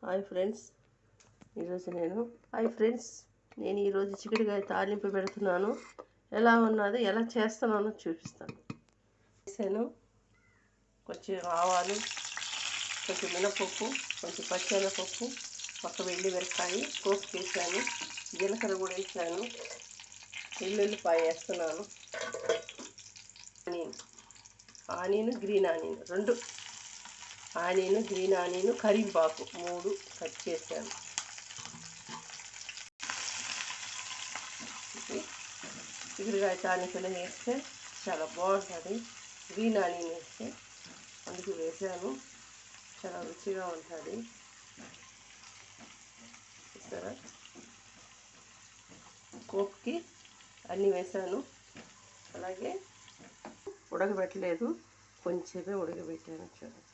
Hi friends, నేను ఈరోజు చిక్కుడుకాయ తాలింపు పెడుతున్నాను. ఎలా ఉన్నదో ఎలా చేస్తున్నానో చూపిస్తాను. వేసాను కొంచెం ఆవాలు, కొంచెం మినపప్పు, కొంచెం పచ్చెనపప్పు, ఒక మిరపకాయ పోపు వేసాను, జీలకర్ర కూడా వేసాను, వెల్లుల్లిపాయ వేస్తున్నాను, ఆనియన్ గ్రీన్ ఆనియన్ రెండు, ఆనియన్ గ్రీన్ ఆనియన్ కరివేపాకు 3 కట్ చేశాను. చిక్కుడుకాయ తాలింపులో వేస్తే చాలా బాగుంటుంది. గ్రీన్ ఆనియన్ వేస్తే అందుకు వేసాను, చాలా రుచిగా ఉంటుంది. చూసారా, పోపుకి అన్నీ వేసాను. అలాగే ఉడకబెట్టలేదు, కొంచెమే ఉడకబెట్టాను. చూడండి,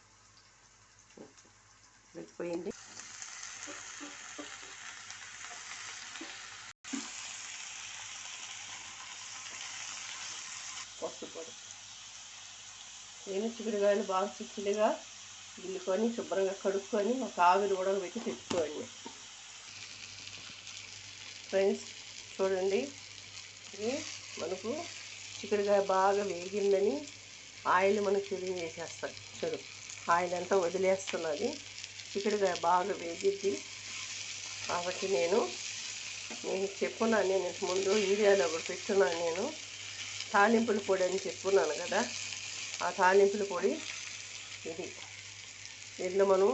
ఉడికిపోయింది. పసుపు పొడి, నేను చిక్కుడుకాయలు బాగా చిక్కుడుగా గిల్లుకొని శుభ్రంగా కడుక్కొని ఒక ఆవిరి ఉడకబెట్టి పెట్టుకోండి. ఫ్రెండ్స్ చూడండి, ఇది మనకు చిక్కుడుకాయ బాగా వేగిందని ఆయిల్ మనకు తెలియజేసేస్తుంది. చూడు, ఆయిల్ అంతా వదిలేస్తున్నది. చిక్కుడుకాయ బాగా వేగిద్ది కాబట్టి నేను చెప్పున్నాను. నేను ముందు వీడియోలో ఒకటి పెట్టున్నాను. నేను తాలింపుల పొడి అని చెప్పున్నాను కదా, ఆ తాలింపుల పొడి ఇది. దీంట్లో మనం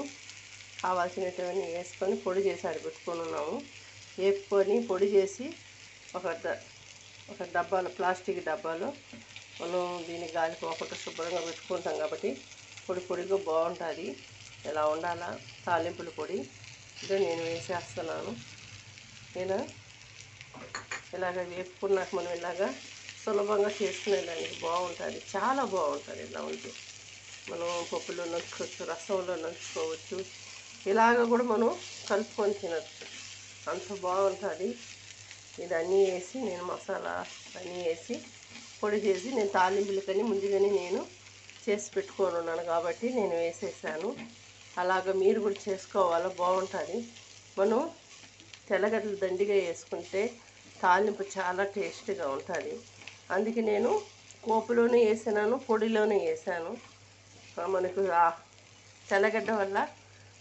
కావాల్సినటువంటి వేసుకొని పొడి చేసి పెట్టుకొని ఉన్నాము. వేపుకొని పొడి చేసి ఒక డబ్బాలో, ప్లాస్టిక్ డబ్బాలో మనం దీన్ని గాలిపోకుండా శుభ్రంగా పెట్టుకుంటాం కాబట్టి పొడిగా బాగుంటుంది. ఇలా ఉండాలా తాలింపుల పొడి. ఇదే నేను వేసేస్తున్నాను. నేను ఇలాగ వేపుకున్నాక మనం ఇలాగా సులభంగా చేసుకునేదానికి బాగుంటుంది, చాలా బాగుంటుంది. ఇలా ఉంటే మనం పప్పులో నంచుకోవచ్చు, రసంలో నంచుకోవచ్చు, ఇలాగ కూడా మనం కలుపుకొని తినచ్చు, అంత బాగుంటుంది. ఇది అన్నీ వేసి నేను మసాలా అన్నీ వేసి పొడి చేసి నేను తాలింపులకని ముందుగానే నేను చేసి పెట్టుకొని ఉన్నాను కాబట్టి నేను వేసేసాను. అలాగ మీరు కూడా చేసుకోవాలో బాగుంటుంది. మనం తెల్లగడ్డలు దండిగా వేసుకుంటే తాలింపు చాలా టేస్ట్గా ఉంటుంది. అందుకే నేను పోపులోనే వేసాను, పొడిలోనే వేసాను. మనకు తెల్లగడ్డ వల్ల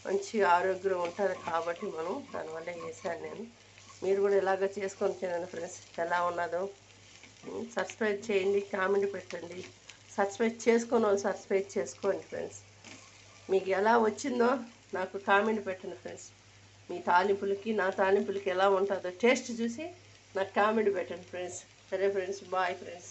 మంచి ఆరోగ్యం ఉంటుంది కాబట్టి మనం దానివల్ల వేసాను నేను. మీరు కూడా ఇలాగ చేసుకొని తినండి ఫ్రెండ్స్. ఎలా ఉన్నదో సబ్స్క్రైబ్ చేయండి, కామెంట్ పెట్టండి. సబ్స్క్రైబ్ చేసుకొని వాళ్ళు సబ్స్క్రైబ్ చేసుకోండి ఫ్రెండ్స్. మీకు ఎలా వచ్చిందో నాకు కామెంట్ పెట్టండి ఫ్రెండ్స్. మీ తాలింపులకి నా తాలింపులకి ఎలా ఉంటుందో టేస్ట్ చూసి నాకు కామెంట్ పెట్టండి ఫ్రెండ్స్. సరే ఫ్రెండ్స్, బాయ్ ఫ్రెండ్స్.